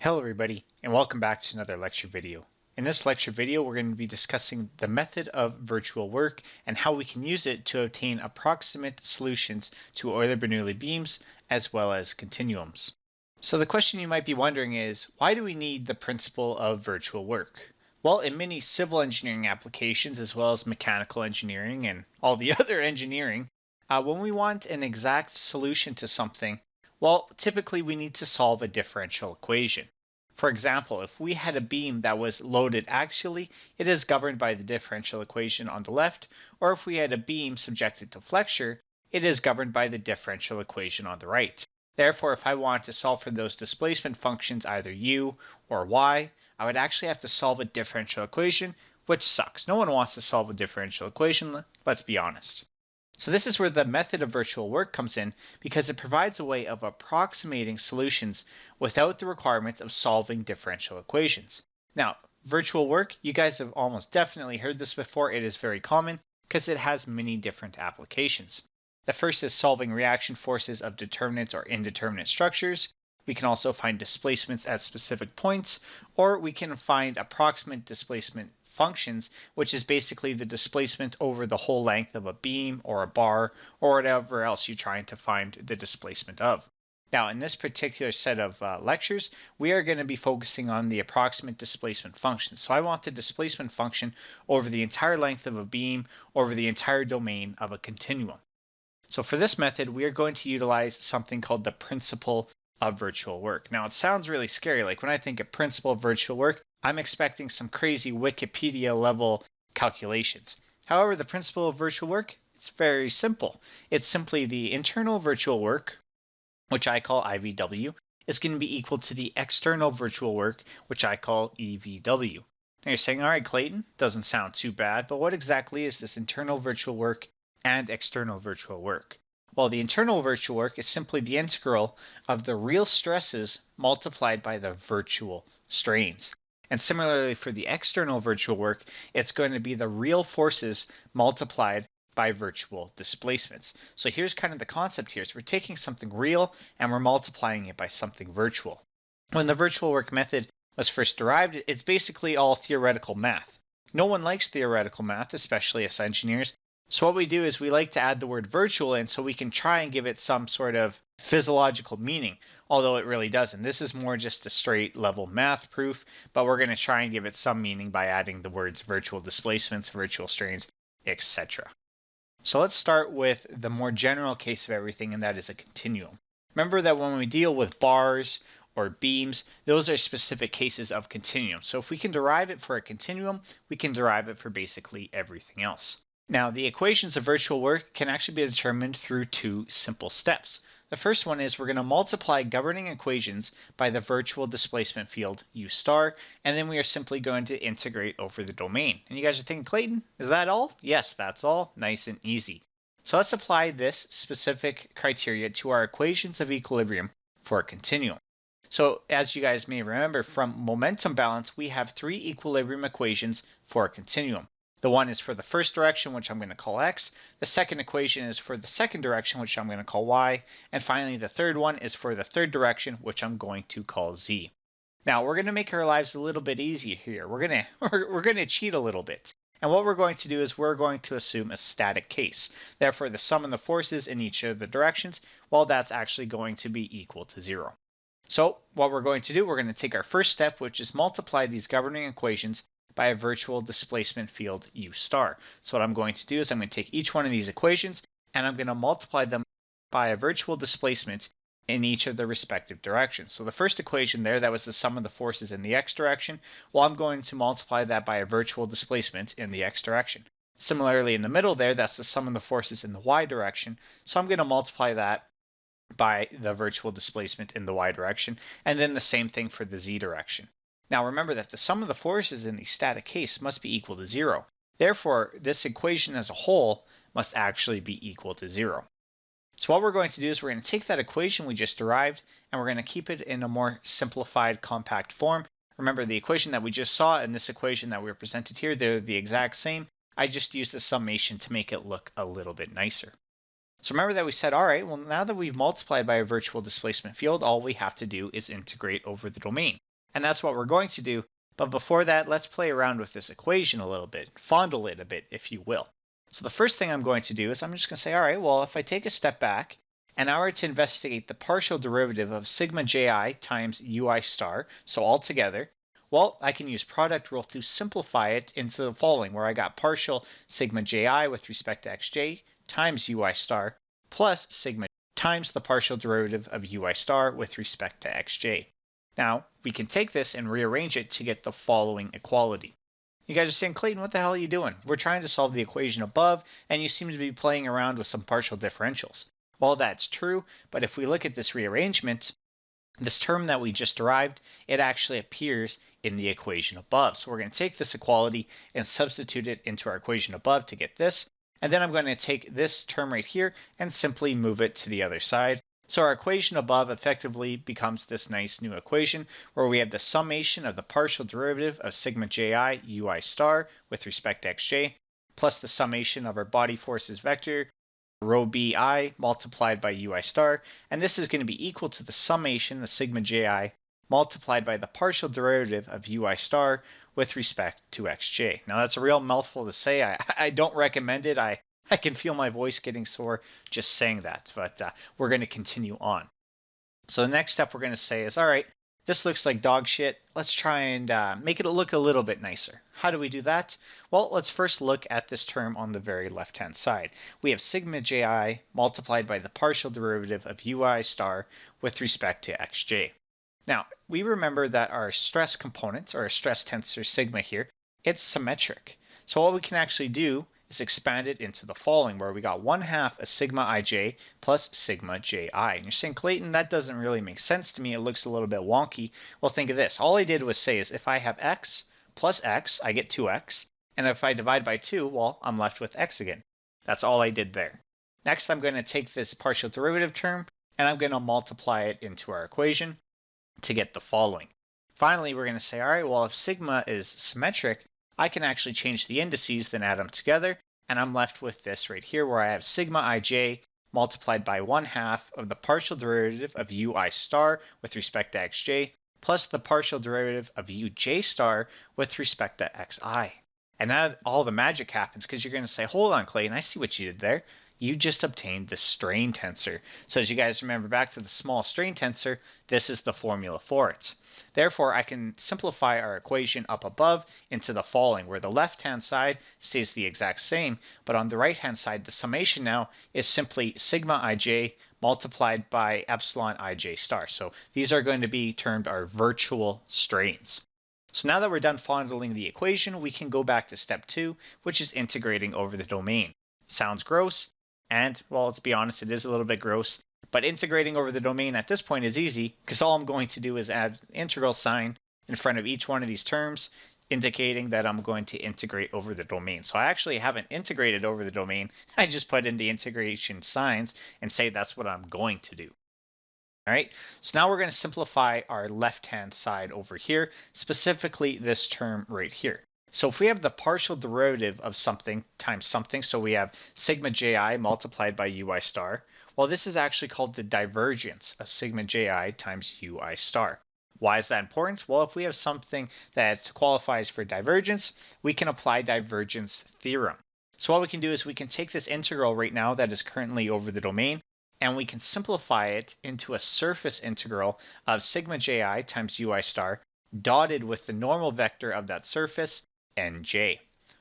Hello everybody, and welcome back to another lecture video. In this lecture video, we're going to be discussing the method of virtual work and how we can use it to obtain approximate solutions to Euler-Bernoulli beams as well as continuums. So the question you might be wondering is, why do we need the principle of virtual work? Well, in many civil engineering applications as well as mechanical engineering and all the other engineering, when we want an exact solution to something, well, typically we need to solve a differential equation. For example, if we had a beam that was loaded axially, it is governed by the differential equation on the left, or if we had a beam subjected to flexure, it is governed by the differential equation on the right. Therefore, if I want to solve for those displacement functions, either u or y, I would actually have to solve a differential equation, which sucks. No one wants to solve a differential equation, let's be honest. So this is where the method of virtual work comes in, because it provides a way of approximating solutions without the requirement of solving differential equations. Now, virtual work, you guys have almost definitely heard this before. It is very common because it has many different applications. The first is solving reaction forces of determinate or indeterminate structures. We can also find displacements at specific points, or we can find approximate displacement functions, which is basically the displacement over the whole length of a beam or a bar or whatever else you're trying to find the displacement of. Now, in this particular set of lectures, we are going to be focusing on the approximate displacement function. So I want the displacement function over the entire length of a beam over the entire domain of a continuum. So for this method, we are going to utilize something called the principle of virtual work. Now, it sounds really scary. Like when I think of principle of virtual work, I'm expecting some crazy Wikipedia level calculations. However, the principle of virtual work, it's very simple. It's simply the internal virtual work, which I call IVW, is going to be equal to the external virtual work, which I call EVW. Now you're saying, all right, Clayton, doesn't sound too bad, but what exactly is this internal virtual work and external virtual work? Well, the internal virtual work is simply the integral of the real stresses multiplied by the virtual strains. And similarly for the external virtual work, it's going to be the real forces multiplied by virtual displacements. So here's kind of the concept here. So we're taking something real and we're multiplying it by something virtual. When the virtual work method was first derived, it's basically all theoretical math. No one likes theoretical math, especially us engineers. So what we do is we like to add the word virtual in so we can try and give it some sort of physiological meaning, although it really doesn't. This is more just a straight level math proof, but we're going to try and give it some meaning by adding the words virtual displacements, virtual strains, etc. So let's start with the more general case of everything, and that is a continuum. Remember that when we deal with bars or beams, those are specific cases of continuum. So if we can derive it for a continuum, we can derive it for basically everything else. Now, the equations of virtual work can actually be determined through two simple steps. The first one is we're going to multiply governing equations by the virtual displacement field u star, and then we are simply going to integrate over the domain. And you guys are thinking, Clayton, is that all? Yes, that's all. Nice and easy. So let's apply this specific criteria to our equations of equilibrium for a continuum. So as you guys may remember from momentum balance, we have three equilibrium equations for a continuum. The one is for the first direction, which I'm going to call x. The second equation is for the second direction, which I'm going to call y. And finally, the third one is for the third direction, which I'm going to call z. Now, we're going to make our lives a little bit easier here. We're going to cheat a little bit. And what we're going to do is we're going to assume a static case. Therefore, the sum of the forces in each of the directions, well, that's actually going to be equal to 0. So what we're going to do, we're going to take our first step, which is multiply these governing equations by a virtual displacement field u star. So what I'm going to do is I'm going to take each one of these equations and I'm going to multiply them by a virtual displacement in each of the respective directions. So the first equation there, that was the sum of the forces in the x direction. Well, I'm going to multiply that by a virtual displacement in the x direction. Similarly, in the middle there, that's the sum of the forces in the y direction. So I'm going to multiply that by the virtual displacement in the y direction, and then the same thing for the z direction. Now remember that the sum of the forces in the static case must be equal to 0. Therefore, this equation as a whole must actually be equal to 0. So what we're going to do is we're going to take that equation we just derived and we're going to keep it in a more simplified, compact form. Remember, the equation that we just saw and this equation that we were presented here, they're the exact same. I just used a summation to make it look a little bit nicer. So remember that we said, all right, well, now that we've multiplied by a virtual displacement field, all we have to do is integrate over the domain. and that's what we're going to do. But before that, let's play around with this equation a little bit, fondle it a bit, if you will. So the first thing I'm going to do is I'm just going to say, all right, well, if I take a step back and I were to investigate the partial derivative of sigma ji times ui star, so all together, well, I can use product rule to simplify it into the following, where I got partial sigma ji with respect to xj times ui star plus sigma times the partial derivative of ui star with respect to xj. Now, we can take this and rearrange it to get the following equality. You guys are saying, Clayton, what the hell are you doing? We're trying to solve the equation above, and you seem to be playing around with some partial differentials. Well, that's true, but if we look at this rearrangement, this term that we just derived, it actually appears in the equation above. So we're going to take this equality and substitute it into our equation above to get this. And then I'm going to take this term right here and simply move it to the other side. So our equation above effectively becomes this nice new equation where we have the summation of the partial derivative of sigma ji ui star with respect to xj plus the summation of our body forces vector rho bi multiplied by ui star, and this is going to be equal to the summation of sigma ji multiplied by the partial derivative of ui star with respect to xj. Now that's a real mouthful to say. I don't recommend it. I can feel my voice getting sore just saying that, but we're going to continue on. So the next step we're going to say is, all right, this looks like dog shit. Let's try and make it look a little bit nicer. How do we do that? Well, let's first look at this term on the very left-hand side. We have sigma ji multiplied by the partial derivative of ui star with respect to xj. Now, we remember that our stress component, or our stress tensor sigma here, it's symmetric. So what we can actually do is expand it into the following, where we got 1/2 of sigma ij plus sigma ji. And you're saying, Clayton, that doesn't really make sense to me. It looks a little bit wonky. Well, think of this. All I did was say is if I have x plus x, I get 2x. And if I divide by 2, well, I'm left with x again. That's all I did there. Next, I'm going to take this partial derivative term, and I'm going to multiply it into our equation to get the following. Finally, we're going to say, all right, well, if sigma is symmetric, I can actually change the indices, then add them together, and I'm left with this right here where I have sigma ij multiplied by 1/2 of the partial derivative of ui star with respect to xj plus the partial derivative of uj star with respect to xi. And now all the magic happens because you're going to say, hold on, Clayton, I see what you did there. You just obtained the strain tensor. So as you guys remember back to the small strain tensor, this is the formula for it. Therefore, I can simplify our equation up above into the following, where the left-hand side stays the exact same, but on the right-hand side, the summation now is simply sigma ij multiplied by epsilon ij star. So these are going to be termed our virtual strains. So now that we're done fondling the equation, we can go back to step 2, which is integrating over the domain. Sounds gross, and, well, let's be honest, it is a little bit gross. But integrating over the domain at this point is easy, because all I'm going to do is add the integral sign in front of each one of these terms, indicating that I'm going to integrate over the domain. So I actually haven't integrated over the domain. I just put in the integration signs and say that's what I'm going to do. All right, so now we're going to simplify our left-hand side over here, specifically this term right here. So if we have the partial derivative of something times something, so we have sigma ji multiplied by ui star, well, this is actually called the divergence of sigma ji times ui star. Why is that important? Well, if we have something that qualifies for divergence, we can apply divergence theorem. So what we can do is we can take this integral right now that is currently over the domain, and we can simplify it into a surface integral of sigma ji times ui star dotted with the normal vector of that surface, nj.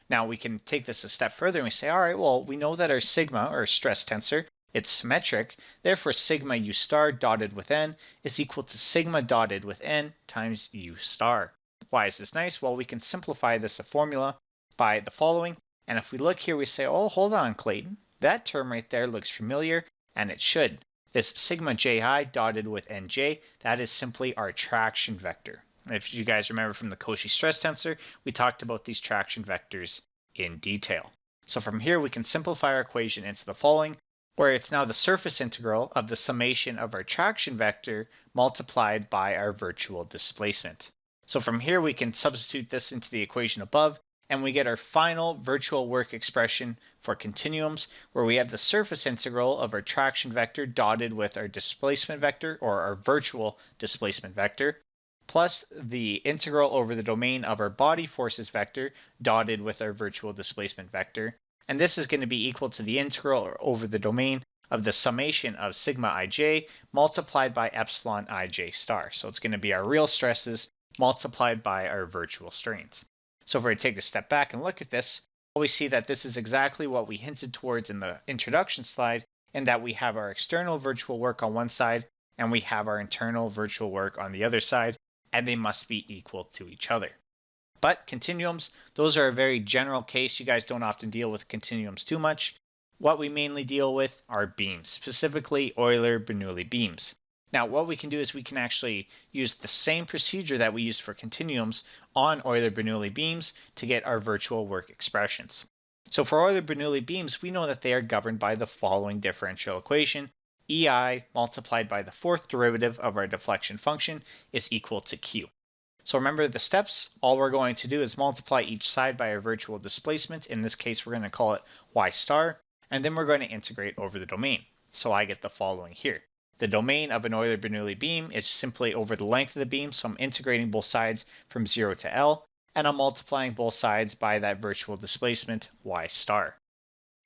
Now we can take this a step further and we say, all right, well, we know that our sigma, or stress tensor, it's symmetric. Therefore, sigma u star dotted with n is equal to sigma dotted with n times u star. Why is this nice? Well, we can simplify this formula by the following. And if we look here, we say, oh, hold on, Clayton. That term right there looks familiar, and it should. This sigma ji dotted with nj, that is simply our traction vector. If you guys remember from the Cauchy stress tensor, we talked about these traction vectors in detail. So from here, we can simplify our equation into the following, where it's now the surface integral of the summation of our traction vector multiplied by our virtual displacement. So from here, we can substitute this into the equation above, and we get our final virtual work expression for continuums, where we have the surface integral of our traction vector dotted with our displacement vector, or our virtual displacement vector, plus the integral over the domain of our body forces vector dotted with our virtual displacement vector. And this is going to be equal to the integral over the domain of the summation of sigma ij multiplied by epsilon ij star. So it's going to be our real stresses multiplied by our virtual strains. So if we take a step back and look at this, we see that this is exactly what we hinted towards in the introduction slide, in that we have our external virtual work on one side and we have our internal virtual work on the other side, and they must be equal to each other. But continuums, those are a very general case. You guys don't often deal with continuums too much. What we mainly deal with are beams, specifically Euler-Bernoulli beams. Now, what we can do is we can actually use the same procedure that we used for continuums on Euler-Bernoulli beams to get our virtual work expressions. So for Euler-Bernoulli beams, we know that they are governed by the following differential equation. EI multiplied by the fourth derivative of our deflection function is equal to Q. So remember the steps. All we're going to do is multiply each side by our virtual displacement. In this case, we're going to call it y star, and then we're going to integrate over the domain. So I get the following here. The domain of an Euler-Bernoulli beam is simply over the length of the beam, so I'm integrating both sides from 0 to L, and I'm multiplying both sides by that virtual displacement y star.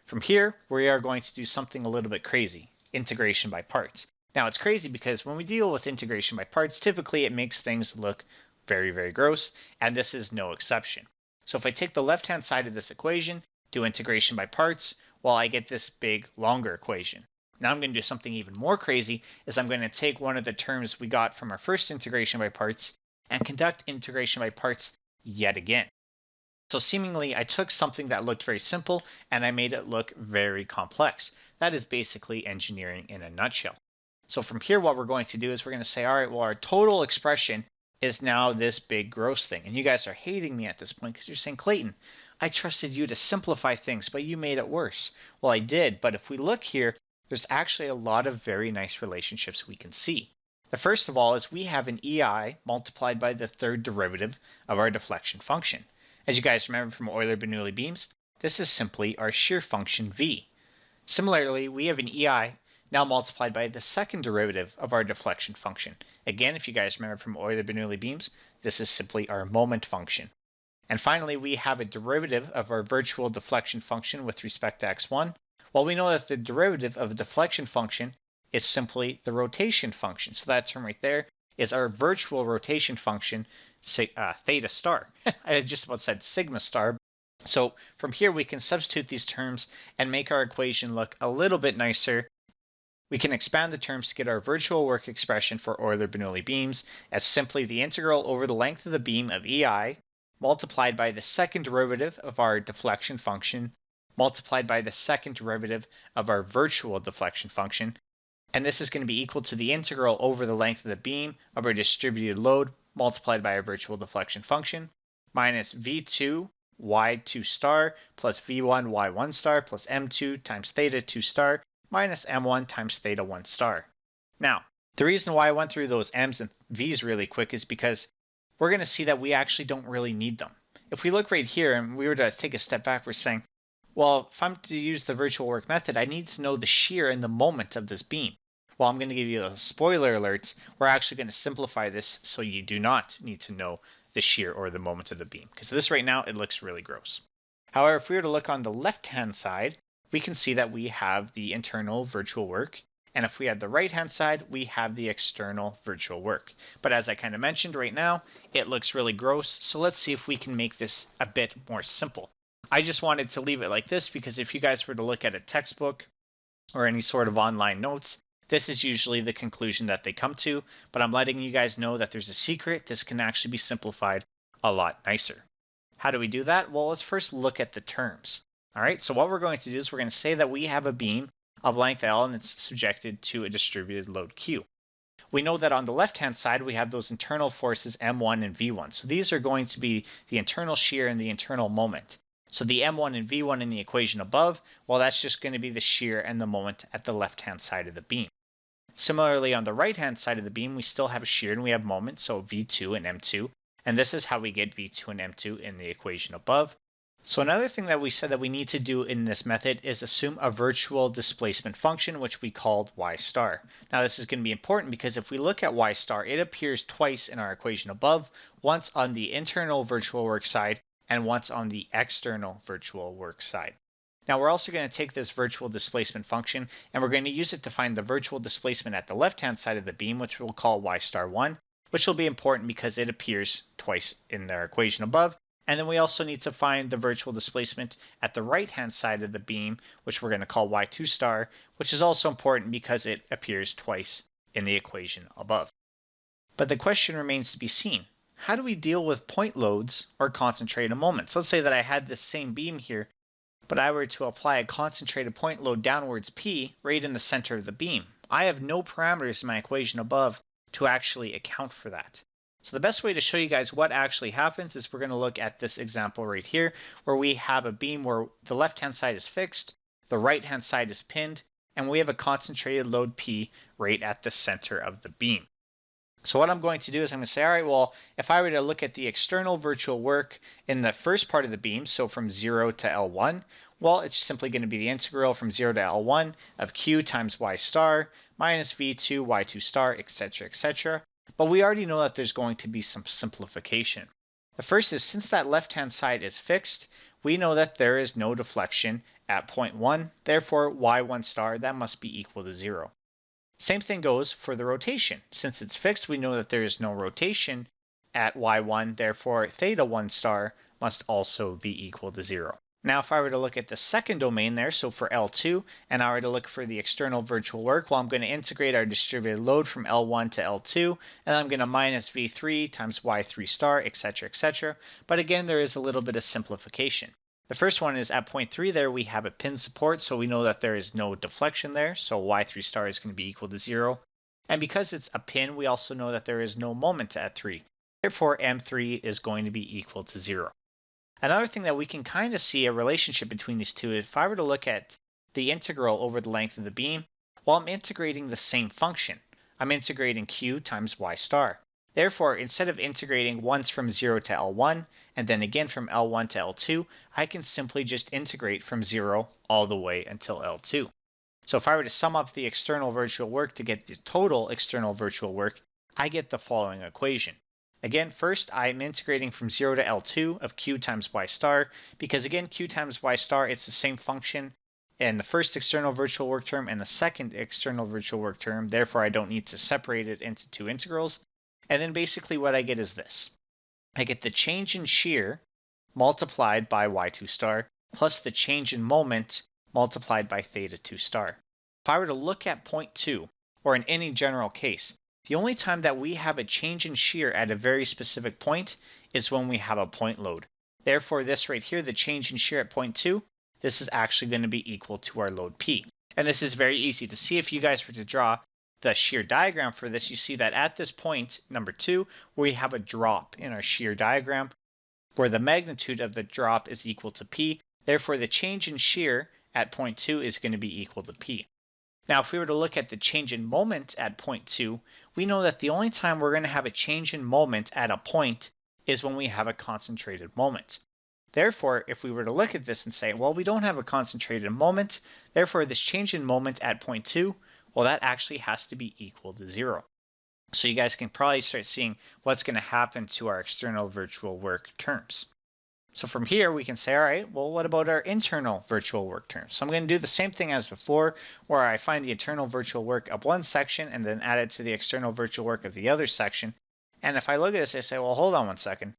From here, we are going to do something a little bit crazy, integration by parts. Now it's crazy because when we deal with integration by parts, typically it makes things look very, very gross, and this is no exception. So if I take the left-hand side of this equation, do integration by parts, well, I get this big, longer equation. Now I'm going to do something even more crazy, is I'm going to take one of the terms we got from our first integration by parts and conduct integration by parts yet again. So seemingly I took something that looked very simple and I made it look very complex. That is basically engineering in a nutshell. So from here, what we're going to do is we're going to say, all right, well, our total expression is now this big gross thing. And you guys are hating me at this point because you're saying, Clayton, I trusted you to simplify things, but you made it worse. Well, I did, but if we look here, there's actually a lot of very nice relationships we can see. The first of all is we have an EI multiplied by the third derivative of our deflection function. As you guys remember from Euler-Bernoulli beams, this is simply our shear function V. Similarly, we have an EI now multiplied by the second derivative of our deflection function. Again, if you guys remember from Euler-Bernoulli beams, this is simply our moment function. And finally, we have a derivative of our virtual deflection function with respect to x1. Well, we know that the derivative of a deflection function is simply the rotation function. So that term right there is our virtual rotation function, theta star. I just about said sigma star. So from here, we can substitute these terms and make our equation look a little bit nicer. We can expand the terms to get our virtual work expression for Euler-Bernoulli beams as simply the integral over the length of the beam of EI multiplied by the second derivative of our deflection function multiplied by the second derivative of our virtual deflection function. And this is going to be equal to the integral over the length of the beam of our distributed load multiplied by our virtual deflection function minus V2 y2 star plus V1 y1 star plus M2 times theta 2 star minus M1 times theta 1 star. Now, the reason why I went through those M's and V's really quick is because we're going to see that we actually don't really need them. If we look right here and we were to take a step back, we're saying, well, if I'm to use the virtual work method, I need to know the shear and the moment of this beam. Well, I'm going to give you a spoiler alert. We're actually going to simplify this so you do not need to know the shear or the moment of the beam, because this right now, it looks really gross. However, if we were to look on the left-hand side, we can see that we have the internal virtual work. And if we had the right-hand side, we have the external virtual work. But as I kind of mentioned right now, it looks really gross. So let's see if we can make this a bit more simple. I just wanted to leave it like this because if you guys were to look at a textbook or any sort of online notes, this is usually the conclusion that they come to, but I'm letting you guys know that there's a secret. This can actually be simplified a lot nicer. How do we do that? Well, let's first look at the terms. All right, so what we're going to do is we're going to say that we have a beam of length L and it's subjected to a distributed load Q. We know that on the left-hand side, we have those internal forces M1 and V1. So these are going to be the internal shear and the internal moment. So the M1 and V1 in the equation above, well, that's just going to be the shear and the moment at the left-hand side of the beam. Similarly, on the right-hand side of the beam, we still have shear and we have moment, so V2 and M2. And this is how we get V2 and M2 in the equation above. So another thing that we said that we need to do in this method is assume a virtual displacement function, which we called y star. Now this is going to be important because if we look at y star, it appears twice in our equation above, once on the internal virtual work side and once on the external virtual work side. Now we're also going to take this virtual displacement function and we're going to use it to find the virtual displacement at the left-hand side of the beam, which we'll call y star 1, which will be important because it appears twice in their equation above. And then we also need to find the virtual displacement at the right-hand side of the beam, which we're going to call y2 star, which is also important because it appears twice in the equation above. But the question remains to be seen. How do we deal with point loads or concentrated moments? Let's say that I had this same beam here, but I were to apply a concentrated point load downwards P right in the center of the beam. I have no parameters in my equation above to actually account for that. So the best way to show you guys what actually happens is we're going to look at this example right here, where we have a beam where the left-hand side is fixed, the right-hand side is pinned, and we have a concentrated load P right at the center of the beam. So what I'm going to do is I'm going to say, all right, well, if I were to look at the external virtual work in the first part of the beam, so from 0 to L1, well, it's simply going to be the integral from 0 to L1 of Q times y star minus V2 y2 star, etc., etc. But we already know that there's going to be some simplification. The first is, since that left-hand side is fixed, we know that there is no deflection at point 1, therefore y1 star, that must be equal to 0. Same thing goes for the rotation. Since it's fixed, we know that there is no rotation at y1, therefore theta 1 star must also be equal to 0. Now if I were to look at the second domain there, so for L2, and I were to look for the external virtual work, well, I'm going to integrate our distributed load from L1 to L2, and I'm going to minus V3 times y3 star, etc., etc. But again, there is a little bit of simplification. The first one is at point 3 there, we have a pin support, so we know that there is no deflection there, so y3 star is going to be equal to 0. And because it's a pin, we also know that there is no moment at 3. Therefore, M3 is going to be equal to 0. Another thing that we can kind of see a relationship between these two, if I were to look at the integral over the length of the beam, well, I'm integrating the same function. I'm integrating Q times y star. Therefore, instead of integrating once from 0 to L1, and then again from L1 to L2, I can simply just integrate from 0 all the way until L2. So if I were to sum up the external virtual work to get the total external virtual work, I get the following equation. Again, first I'm integrating from 0 to L2 of Q times y star, because again, Q times y star, it's the same function in the first external virtual work term and the second external virtual work term, therefore I don't need to separate it into two integrals. And then basically what I get is this. I get the change in shear multiplied by y2 star plus the change in moment multiplied by theta 2 star. If I were to look at point 2, or in any general case, the only time that we have a change in shear at a very specific point is when we have a point load. Therefore, this right here, the change in shear at point 2, this is actually going to be equal to our load P. And this is very easy to see. If you guys were to draw the shear diagram for this, you see that at this point, number 2, we have a drop in our shear diagram where the magnitude of the drop is equal to P. Therefore, the change in shear at point 2 is going to be equal to P. Now, if we were to look at the change in moment at point 2, we know that the only time we're going to have a change in moment at a point is when we have a concentrated moment. Therefore, if we were to look at this and say, well, we don't have a concentrated moment, therefore this change in moment at point 2, well, that actually has to be equal to 0. So you guys can probably start seeing what's going to happen to our external virtual work terms. So from here, we can say, all right, well, what about our internal virtual work terms? So I'm going to do the same thing as before, where I find the internal virtual work of one section and then add it to the external virtual work of the other section. And if I look at this, I say, well, hold on one second.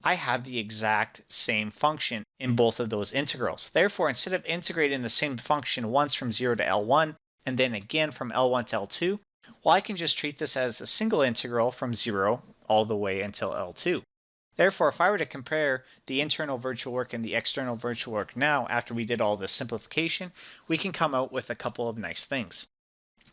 I have the exact same function in both of those integrals. Therefore, instead of integrating the same function once from 0 to L1, and then again from L1 to L2, well, I can just treat this as a single integral from 0 all the way until L2. Therefore, if I were to compare the internal virtual work and the external virtual work now, after we did all this simplification, we can come out with a couple of nice things.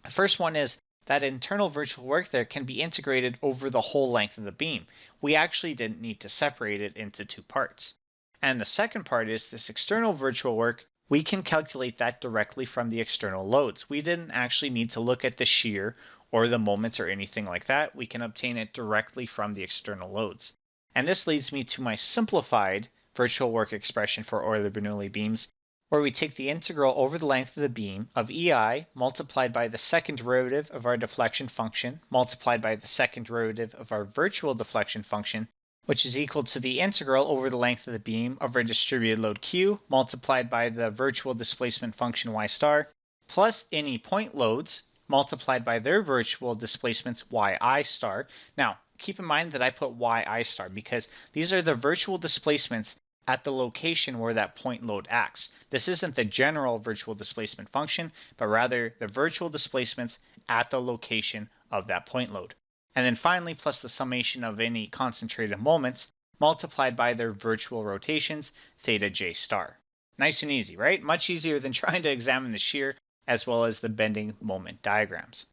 The first one is that internal virtual work there can be integrated over the whole length of the beam. We actually didn't need to separate it into two parts. And the second part is this external virtual work, we can calculate that directly from the external loads. We didn't actually need to look at the shear or the moment or anything like that. We can obtain it directly from the external loads. And this leads me to my simplified virtual work expression for Euler-Bernoulli beams, where we take the integral over the length of the beam of EI multiplied by the second derivative of our deflection function multiplied by the second derivative of our virtual deflection function, which is equal to the integral over the length of the beam of our distributed load Q multiplied by the virtual displacement function y star, plus any point loads multiplied by their virtual displacements yi star. Now, keep in mind that I put yi star because these are the virtual displacements at the location where that point load acts. This isn't the general virtual displacement function, but rather the virtual displacements at the location of that point load. And then finally, plus the summation of any concentrated moments multiplied by their virtual rotations, theta j star. Nice and easy, right? Much easier than trying to examine the shear as well as the bending moment diagrams.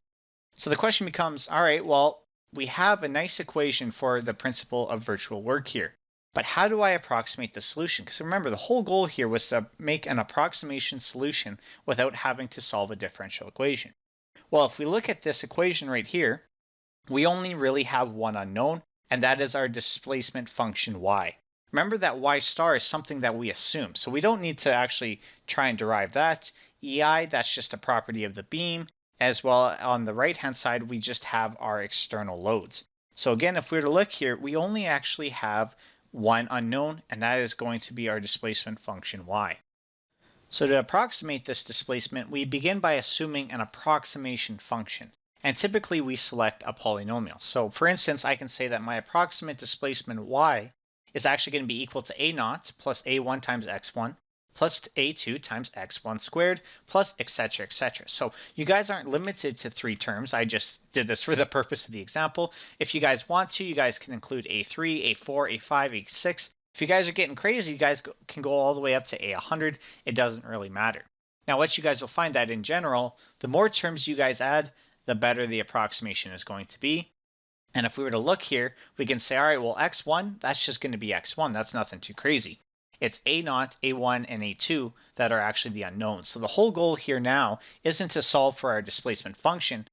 So the question becomes, all right, well, we have a nice equation for the principle of virtual work here, but how do I approximate the solution? Because remember, the whole goal here was to make an approximation solution without having to solve a differential equation. Well, if we look at this equation right here, we only really have one unknown, and that is our displacement function y. Remember that y star is something that we assume, so we don't need to actually try and derive that. EI, that's just a property of the beam, as well on the right-hand side, we just have our external loads. So again, if we were to look here, we only actually have one unknown, and that is going to be our displacement function y. So to approximate this displacement, we begin by assuming an approximation function. And typically we select a polynomial. So for instance, I can say that my approximate displacement y is actually going to be equal to a0 plus a1 times x1 plus a2 times x1 squared plus etc. etc. So you guys aren't limited to 3 terms. I just did this for the purpose of the example. If you guys want to, you guys can include a3, a4, a5, a6. If you guys are getting crazy, you guys can go all the way up to a100. It doesn't really matter. Now what you guys will find that in general, the more terms you guys add, the better the approximation is going to be. And if we were to look here, we can say, all right, well, x1, that's just going to be x1. That's nothing too crazy. It's a0, a1, and a2 that are actually the unknowns. So the whole goal here now isn't to solve for our displacement function.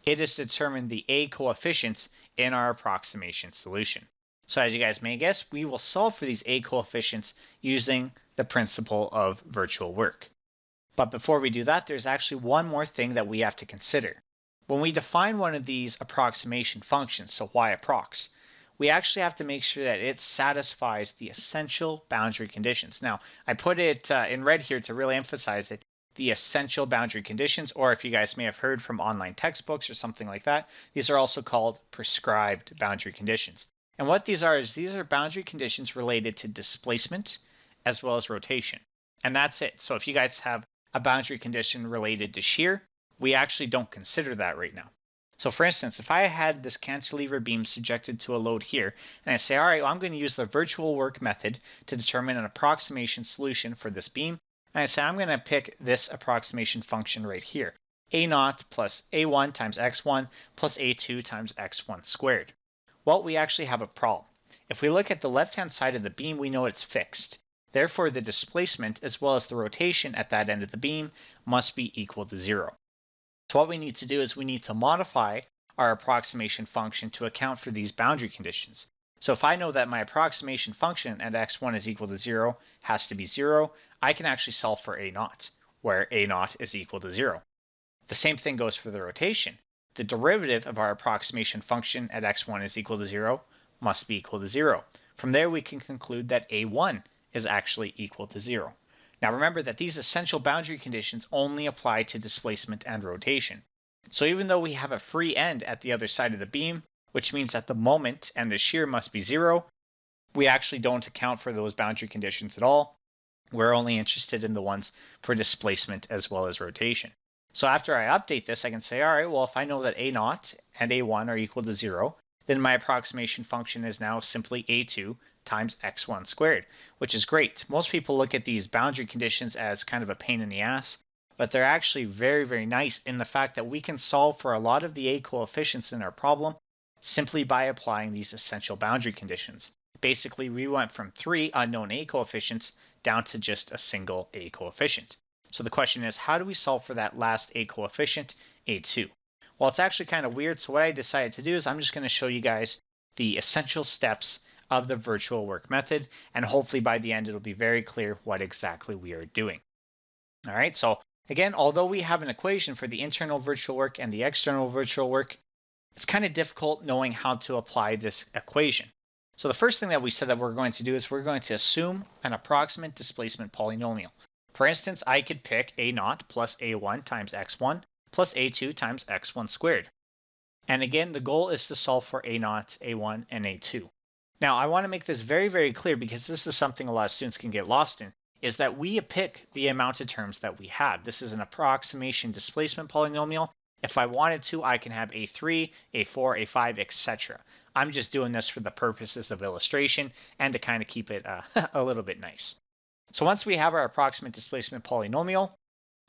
It is to determine the a coefficients in our approximation solution. So as you guys may guess, we will solve for these a coefficients using the principle of virtual work. But before we do that, there's actually one more thing that we have to consider. When we define one of these approximation functions, so y_approx, we actually have to make sure that it satisfies the essential boundary conditions. Now, I put it in red here to really emphasize it, the essential boundary conditions, or if you guys may have heard from online textbooks or something like that, these are also called prescribed boundary conditions. And what these are is these are boundary conditions related to displacement as well as rotation. And that's it. So if you guys have a boundary condition related to shear, we actually don't consider that right now. So for instance, if I had this cantilever beam subjected to a load here, and I say, all right, well, I'm going to use the virtual work method to determine an approximation solution for this beam, and I say I'm going to pick this approximation function right here, a0 plus a1 times x1 plus a2 times x1 squared. Well, we actually have a problem. If we look at the left-hand side of the beam, we know it's fixed. Therefore, the displacement as well as the rotation at that end of the beam must be equal to 0. So what we need to do is we need to modify our approximation function to account for these boundary conditions. So if I know that my approximation function at x1 is equal to 0 has to be 0, I can actually solve for a0, where a0 is equal to 0. The same thing goes for the rotation. The derivative of our approximation function at x1 is equal to 0 must be equal to 0. From there we can conclude that a1 is actually equal to 0. Now remember that these essential boundary conditions only apply to displacement and rotation. So even though we have a free end at the other side of the beam, which means that the moment and the shear must be 0, we actually don't account for those boundary conditions at all. We're only interested in the ones for displacement as well as rotation. So after I update this, I can say, all right, well, if I know that a0 and a1 are equal to 0, then my approximation function is now simply a2 times x1 squared, which is great. Most people look at these boundary conditions as kind of a pain in the ass, but they're actually very, very nice in the fact that we can solve for a lot of the a coefficients in our problem simply by applying these essential boundary conditions. Basically, we went from 3 unknown a coefficients down to just a single a coefficient. So the question is, how do we solve for that last a coefficient, a2? Well, it's actually kind of weird, so what I decided to do is I'm just going to show you guys the essential steps of the virtual work method, and hopefully by the end it'll be very clear what exactly we are doing. All right, so again, although we have an equation for the internal virtual work and the external virtual work, it's kind of difficult knowing how to apply this equation. So the first thing that we said that we're going to do is we're going to assume an approximate displacement polynomial. For instance, I could pick a0 plus a1 times x1 plus a2 times x1 squared. And again, the goal is to solve for a0, a1, and a2. Now, I want to make this very, very clear because this is something a lot of students can get lost in, is that we pick the amount of terms that we have. This is an approximation displacement polynomial. If I wanted to, I can have a3, a4, a5, etc. I'm just doing this for the purposes of illustration and to kind of keep it a little bit nice. So once we have our approximate displacement polynomial,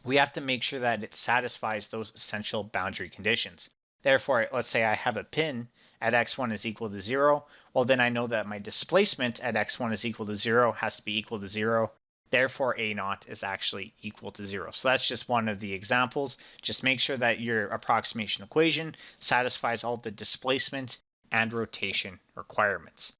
we have to make sure that it satisfies those essential boundary conditions. Therefore, let's say I have a pin at x1 is equal to 0. Well, then I know that my displacement at x1 is equal to 0 has to be equal to 0. Therefore, a0 is actually equal to 0. So that's just one of the examples. Just make sure that your approximation equation satisfies all the displacement and rotation requirements.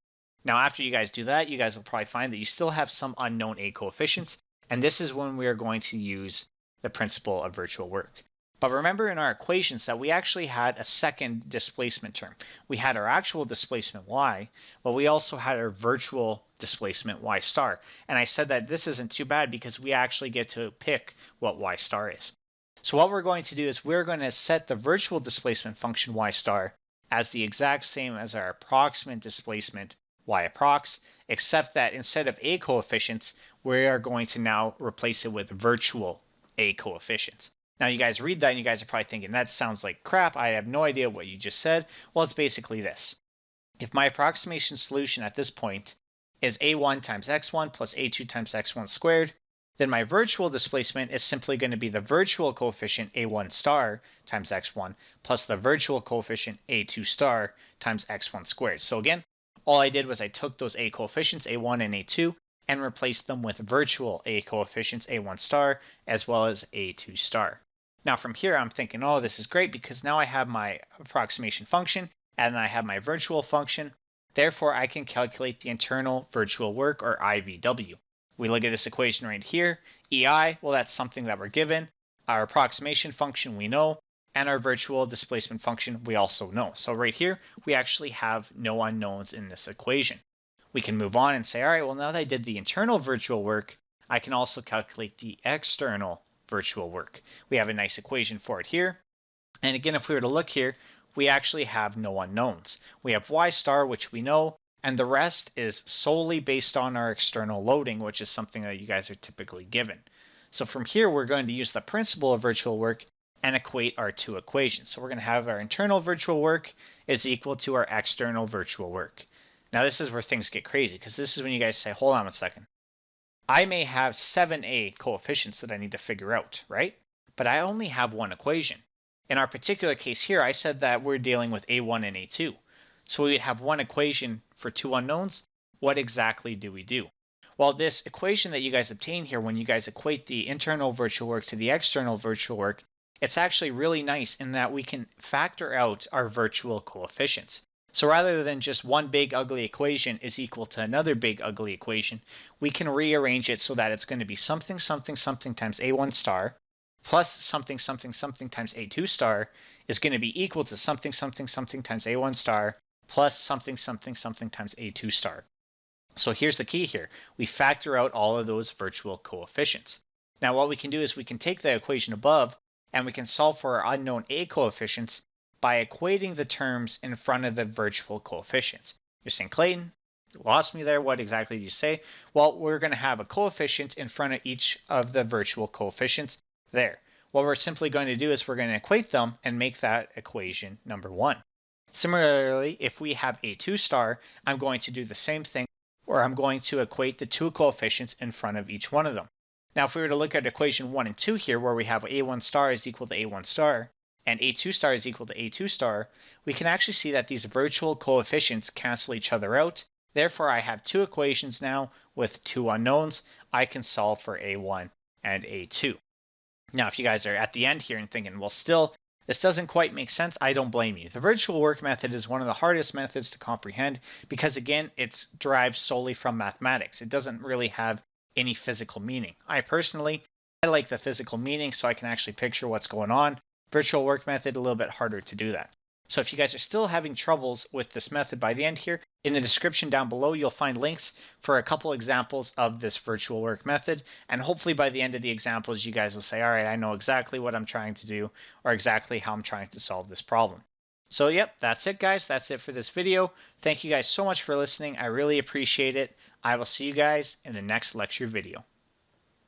Now, after you guys do that, you guys will probably find that you still have some unknown a coefficients, and this is when we are going to use the principle of virtual work. But remember in our equations that we actually had a second displacement term. We had our actual displacement y, but we also had our virtual displacement y star. And I said that this isn't too bad because we actually get to pick what y star is. So what we're going to do is we're going to set the virtual displacement function y star as the exact same as our approximate displacement y approx, except that instead of a coefficients, we are going to now replace it with virtual a coefficients. Now you guys read that and you guys are probably thinking, that sounds like crap, I have no idea what you just said. Well, it's basically this. If my approximation solution at this point is a1 times x1 plus a2 times x1 squared, then my virtual displacement is simply going to be the virtual coefficient a1 star times x1 plus the virtual coefficient a2 star times x1 squared. So again, all I did was I took those a coefficients, a1 and a2, and replaced them with virtual a coefficients, a1 star, as well as a2 star. Now from here, I'm thinking, oh, this is great because now I have my approximation function and I have my virtual function. Therefore, I can calculate the internal virtual work, or IVW. We look at this equation right here. EI, well, that's something that we're given. Our approximation function we know, and our virtual displacement function we also know. So right here, we actually have no unknowns in this equation. We can move on and say, all right, well, now that I did the internal virtual work, I can also calculate the external virtual work. We have a nice equation for it here. And again, if we were to look here, we actually have no unknowns. We have y star, which we know, and the rest is solely based on our external loading, which is something that you guys are typically given. So from here, we're going to use the principle of virtual work and equate our two equations. So we're going to have our internal virtual work is equal to our external virtual work. Now this is where things get crazy, because this is when you guys say, hold on a second. I may have 7a coefficients that I need to figure out, right? But I only have one equation. In our particular case here, I said that we're dealing with a1 and a2. So we have one equation for two unknowns. What exactly do we do? Well, this equation that you guys obtain here, when you guys equate the internal virtual work to the external virtual work, it's actually really nice in that we can factor out our virtual coefficients. So rather than just one big ugly equation is equal to another big ugly equation, we can rearrange it so that it's going to be something something something times a1 star plus something something something times a2 star is going to be equal to something something something times a1 star plus something something something times a2 star. So here's the key here. We factor out all of those virtual coefficients. Now what we can do is we can take the equation above and we can solve for our unknown a coefficients by equating the terms in front of the virtual coefficients. You're saying, Clayton, you lost me there. What exactly did you say? Well, we're going to have a coefficient in front of each of the virtual coefficients there. What we're simply going to do is we're going to equate them and make that equation number one. Similarly, if we have a2 star, I'm going to do the same thing, where I'm going to equate the two coefficients in front of each one of them. Now, if we were to look at equation 1 and 2 here, where we have a1 star is equal to a1 star, and a2 star is equal to a2 star, we can actually see that these virtual coefficients cancel each other out. Therefore, I have two equations now with two unknowns. I can solve for a1 and a2. Now, if you guys are at the end here and thinking, well, still, this doesn't quite make sense, I don't blame you. The virtual work method is one of the hardest methods to comprehend because, again, it's derived solely from mathematics. It doesn't really have any physical meaning. I like the physical meaning so I can actually picture what's going on. Virtual work method, a little bit harder to do that. So if you guys are still having troubles with this method by the end here, in the description down below, you'll find links for a couple examples of this virtual work method. And hopefully by the end of the examples, you guys will say, all right, I know exactly what I'm trying to do or exactly how I'm trying to solve this problem. So yep, that's it guys. That's it for this video. Thank you guys so much for listening. I really appreciate it. I will see you guys in the next lecture video.